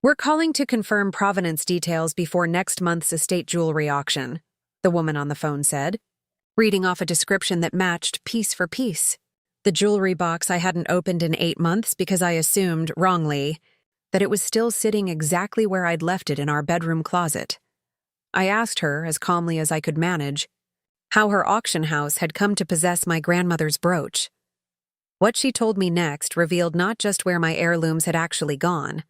"We're calling to confirm provenance details before next month's estate jewelry auction," the woman on the phone said, reading off a description that matched piece for piece. The jewelry box I hadn't opened in 8 months because I assumed, wrongly, that it was still sitting exactly where I'd left it in our bedroom closet. I asked her, as calmly as I could manage, how her auction house had come to possess my grandmother's brooch. What she told me next revealed not just where my heirlooms had actually gone,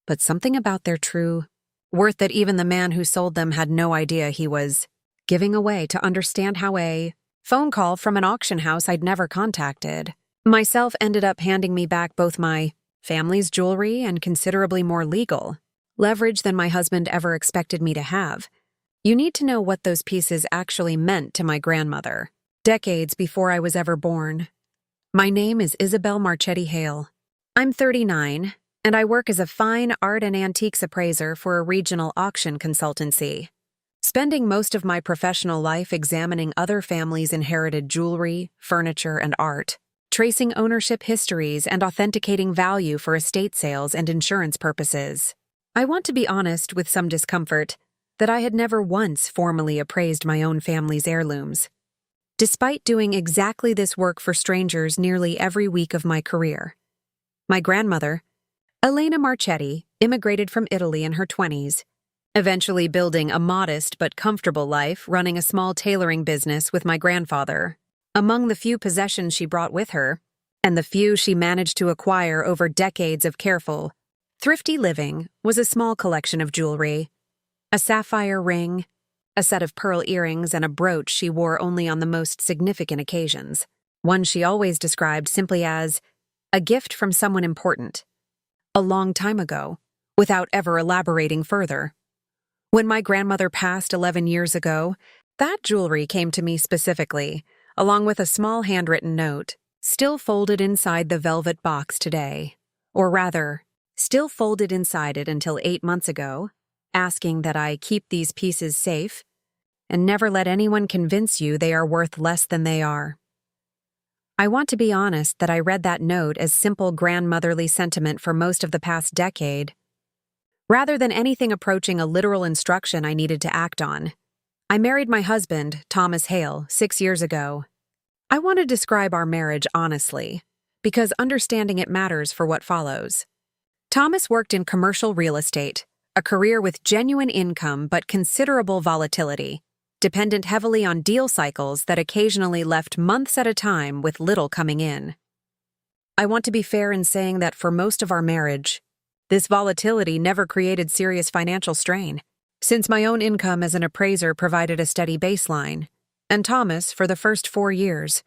but something about their true worth that even the man who sold them had no idea he was giving away to understand how a phone call from an auction house I'd never contacted myself ended up handing me back both my family's jewelry and considerably more legal leverage than my husband ever expected me to have. You need to know what those pieces actually meant to my grandmother, decades before I was ever born. My name is Isabel Marchetti Hale. I'm 39, and I work as a fine art and antiques appraiser for a regional auction consultancy, spending most of my professional life examining other families' inherited jewelry, furniture, and art, tracing ownership histories and authenticating value for estate sales and insurance purposes. I want to be honest with some discomfort that I had never once formally appraised my own family's heirlooms, despite doing exactly this work for strangers nearly every week of my career. My grandmother, Elena Marchetti, immigrated from Italy in her 20s, eventually building a modest but comfortable life running a small tailoring business with my grandfather. Among the few possessions she brought with her, and the few she managed to acquire over decades of careful, thrifty living, was a small collection of jewelry: a sapphire ring, a set of pearl earrings, and a brooch she wore only on the most significant occasions, one she always described simply as a gift from someone important, a long time ago, without ever elaborating further. When my grandmother passed 11 years ago, that jewelry came to me specifically, along with a small handwritten note, still folded inside the velvet box today, or rather, still folded inside it until 8 months ago, asking that I keep these pieces safe and never let anyone convince you they are worth less than they are. I want to be honest that I read that note as simple grandmotherly sentiment for most of the past decade, rather than anything approaching a literal instruction I needed to act on. I married my husband, Thomas Hale, 6 years ago. I want to describe our marriage honestly, because understanding it matters for what follows. Thomas worked in commercial real estate, a career with genuine income but considerable volatility, dependent heavily on deal cycles that occasionally left months at a time with little coming in. I want to be fair in saying that for most of our marriage, this volatility never created serious financial strain, since my own income as an appraiser provided a steady baseline, and Thomas, for the first 4 years,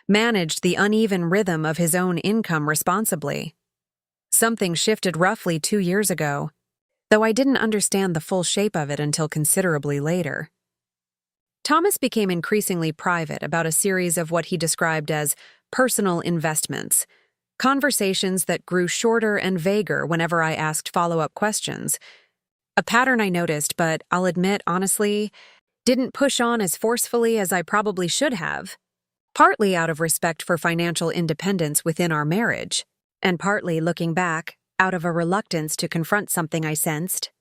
managed the uneven rhythm of his own income responsibly. Something shifted roughly 2 years ago, though I didn't understand the full shape of it until considerably later. Thomas became increasingly private about a series of what he described as personal investments, conversations that grew shorter and vaguer whenever I asked follow-up questions. A pattern I noticed, but I'll admit, honestly, didn't push on as forcefully as I probably should have, partly out of respect for financial independence within our marriage, and partly, looking back, out of a reluctance to confront something I sensed,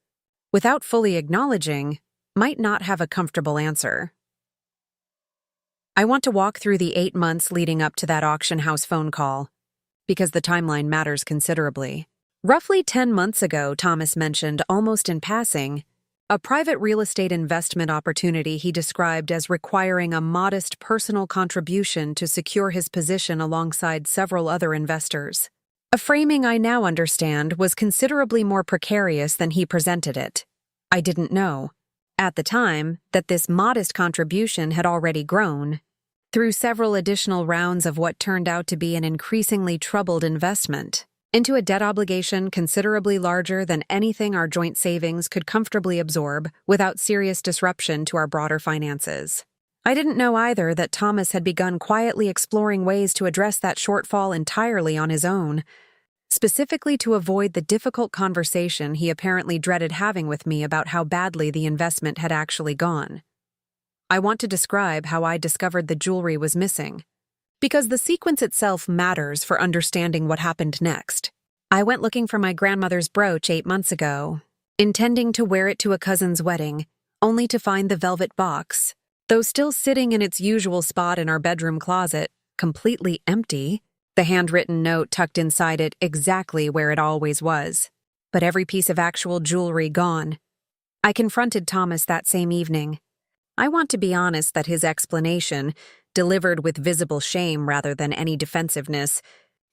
without fully acknowledging, might not have a comfortable answer. I want to walk through the 8 months leading up to that auction house phone call, because the timeline matters considerably. Roughly 10 months ago, Thomas mentioned, almost in passing, a private real estate investment opportunity he described as requiring a modest personal contribution to secure his position alongside several other investors. A framing I now understand was considerably more precarious than he presented it. I didn't know, at the time, that this modest contribution had already grown, through several additional rounds of what turned out to be an increasingly troubled investment, into a debt obligation considerably larger than anything our joint savings could comfortably absorb without serious disruption to our broader finances. I didn't know either that Thomas had begun quietly exploring ways to address that shortfall entirely on his own, specifically to avoid the difficult conversation he apparently dreaded having with me about how badly the investment had actually gone. I want to describe how I discovered the jewelry was missing, because the sequence itself matters for understanding what happened next. I went looking for my grandmother's brooch 8 months ago, intending to wear it to a cousin's wedding, only to find the velvet box, though still sitting in its usual spot in our bedroom closet, completely empty, the handwritten note tucked inside it exactly where it always was, but every piece of actual jewelry gone. I confronted Thomas that same evening. I want to be honest that his explanation, delivered with visible shame rather than any defensiveness,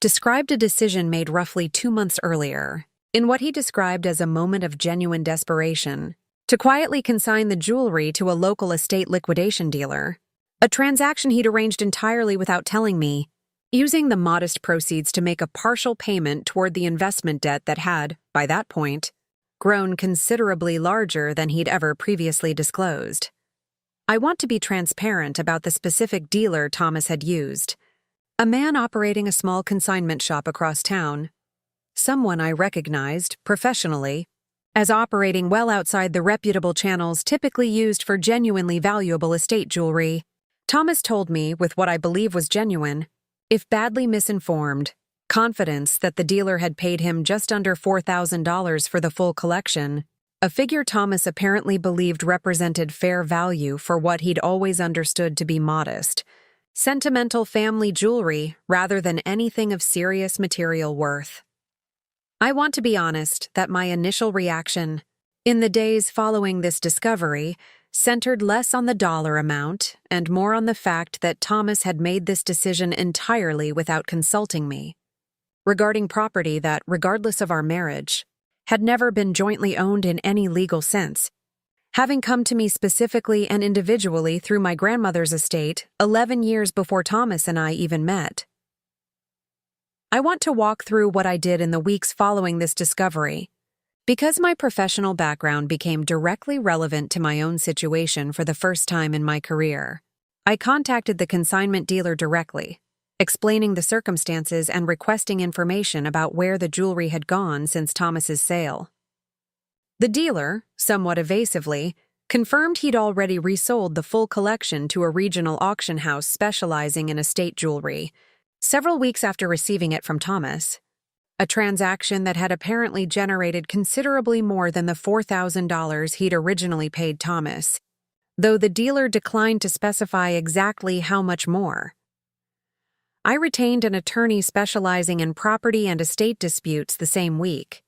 described a decision made roughly 2 months earlier, in what he described as a moment of genuine desperation, to quietly consign the jewelry to a local estate liquidation dealer, a transaction he'd arranged entirely without telling me, using the modest proceeds to make a partial payment toward the investment debt that had, by that point, grown considerably larger than he'd ever previously disclosed. I want to be transparent about the specific dealer Thomas had used. A man operating a small consignment shop across town. Someone I recognized, professionally, as operating well outside the reputable channels typically used for genuinely valuable estate jewelry. Thomas told me, with what I believe was genuine, if badly misinformed, confidence that the dealer had paid him just under $4,000 for the full collection, a figure Thomas apparently believed represented fair value for what he'd always understood to be modest, sentimental family jewelry rather than anything of serious material worth. I want to be honest that my initial reaction, in the days following this discovery, centered less on the dollar amount and more on the fact that Thomas had made this decision entirely without consulting me, regarding property that, regardless of our marriage, had never been jointly owned in any legal sense, having come to me specifically and individually through my grandmother's estate 11 years before Thomas and I even met. I want to walk through what I did in the weeks following this discovery, because my professional background became directly relevant to my own situation for the first time in my career. I contacted the consignment dealer directly, explaining the circumstances and requesting information about where the jewelry had gone since Thomas's sale. The dealer, somewhat evasively, confirmed he'd already resold the full collection to a regional auction house specializing in estate jewelry, several weeks after receiving it from Thomas, a transaction that had apparently generated considerably more than the $4,000 he'd originally paid Thomas, though the dealer declined to specify exactly how much more. I retained an attorney specializing in property and estate disputes the same week,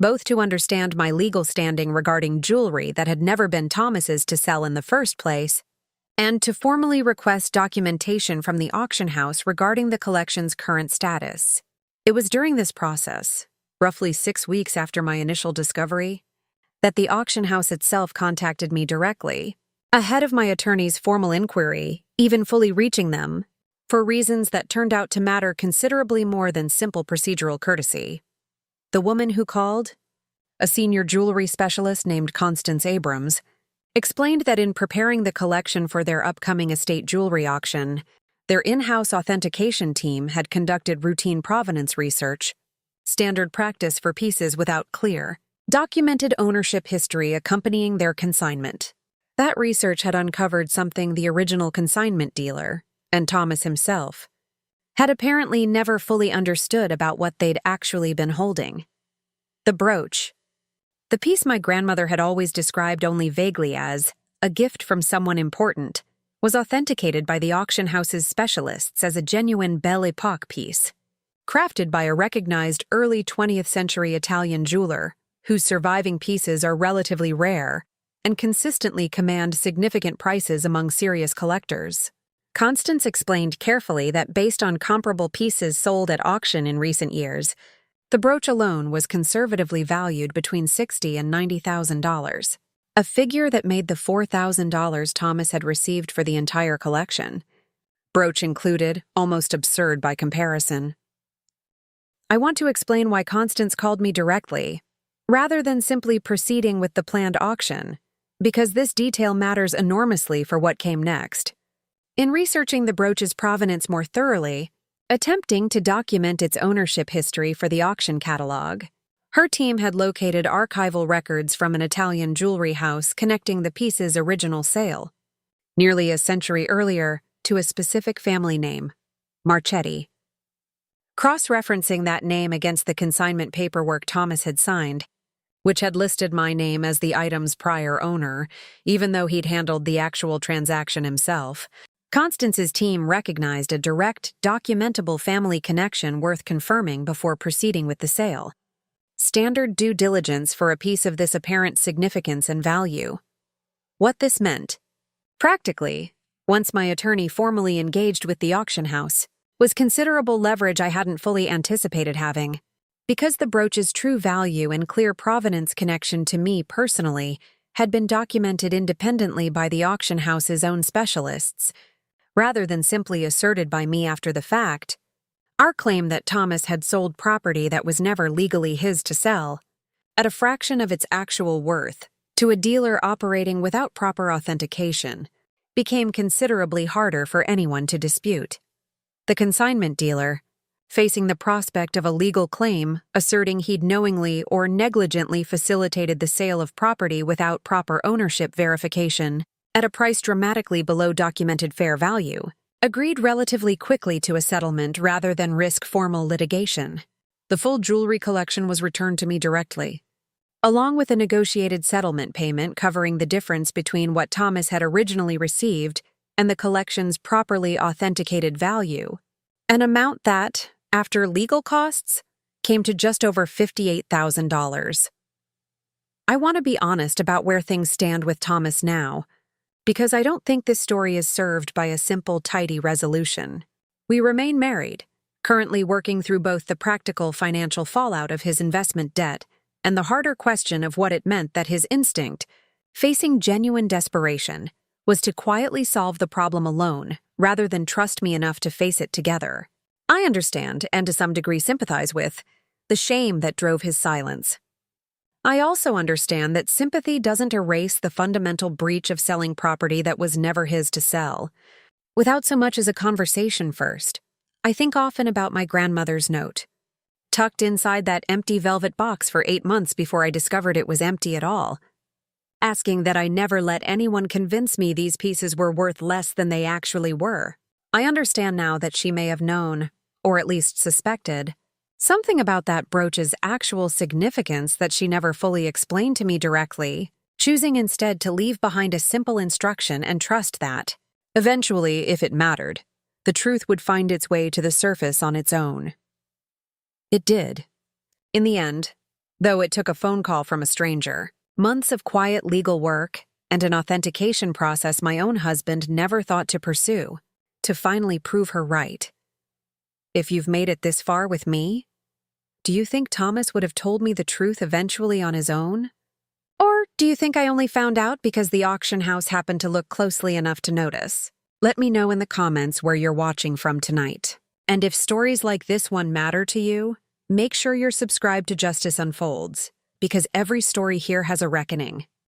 both to understand my legal standing regarding jewelry that had never been Thomas's to sell in the first place, and to formally request documentation from the auction house regarding the collection's current status. It was during this process, roughly 6 weeks after my initial discovery, that the auction house itself contacted me directly, ahead of my attorney's formal inquiry, even fully reaching them, for reasons that turned out to matter considerably more than simple procedural courtesy. The woman who called, a senior jewelry specialist named Constance Abrams, explained that in preparing the collection for their upcoming estate jewelry auction, their in-house authentication team had conducted routine provenance research, standard practice for pieces without clear, documented ownership history accompanying their consignment. That research had uncovered something the original consignment dealer, and Thomas himself, had apparently never fully understood about what they'd actually been holding. The brooch, the piece my grandmother had always described only vaguely as a gift from someone important, was authenticated by the auction house's specialists as a genuine Belle Epoque piece, crafted by a recognized early 20th century Italian jeweler, whose surviving pieces are relatively rare and consistently command significant prices among serious collectors. Constance explained carefully that based on comparable pieces sold at auction in recent years, the brooch alone was conservatively valued between $60,000 and $90,000, a figure that made the $4,000 Thomas had received for the entire collection, brooch included, almost absurd by comparison. I want to explain why Constance called me directly, rather than simply proceeding with the planned auction, because this detail matters enormously for what came next. In researching the brooch's provenance more thoroughly, attempting to document its ownership history for the auction catalog, her team had located archival records from an Italian jewelry house connecting the piece's original sale, nearly a century earlier, to a specific family name, Marchetti. Cross-referencing that name against the consignment paperwork Thomas had signed, which had listed my name as the item's prior owner, even though he'd handled the actual transaction himself, Constance's team recognized a direct, documentable family connection worth confirming before proceeding with the sale. Standard due diligence for a piece of this apparent significance and value. What this meant? Practically, once my attorney formally engaged with the auction house, was considerable leverage I hadn't fully anticipated having. Because the brooch's true value and clear provenance connection to me personally had been documented independently by the auction house's own specialists, rather than simply asserted by me after the fact, our claim that Thomas had sold property that was never legally his to sell, at a fraction of its actual worth, to a dealer operating without proper authentication, became considerably harder for anyone to dispute. The consignment dealer, facing the prospect of a legal claim asserting he'd knowingly or negligently facilitated the sale of property without proper ownership verification, at a price dramatically below documented fair value, agreed relatively quickly to a settlement rather than risk formal litigation. The full jewelry collection was returned to me directly, along with a negotiated settlement payment covering the difference between what Thomas had originally received and the collection's properly authenticated value, an amount that, after legal costs, came to just over $58,000. I want to be honest about where things stand with Thomas now, because I don't think this story is served by a simple, tidy resolution. We remain married, currently working through both the practical financial fallout of his investment debt and the harder question of what it meant that his instinct, facing genuine desperation, was to quietly solve the problem alone rather than trust me enough to face it together. I understand, and to some degree sympathize with, the shame that drove his silence. I also understand that sympathy doesn't erase the fundamental breach of selling property that was never his to sell. Without so much as a conversation first, I think often about my grandmother's note, tucked inside that empty velvet box for 8 months before I discovered it was empty at all, asking that I never let anyone convince me these pieces were worth less than they actually were. I understand now that she may have known, or at least suspected, something about that brooch's actual significance that she never fully explained to me directly, choosing instead to leave behind a simple instruction and trust that, eventually, if it mattered, the truth would find its way to the surface on its own. It did. In the end, though it took a phone call from a stranger, months of quiet legal work, and an authentication process my own husband never thought to pursue, to finally prove her right. If you've made it this far with me, do you think Thomas would have told me the truth eventually on his own? Or do you think I only found out because the auction house happened to look closely enough to notice? Let me know in the comments where you're watching from tonight. And if stories like this one matter to you, make sure you're subscribed to Justice Unfolds, because every story here has a reckoning.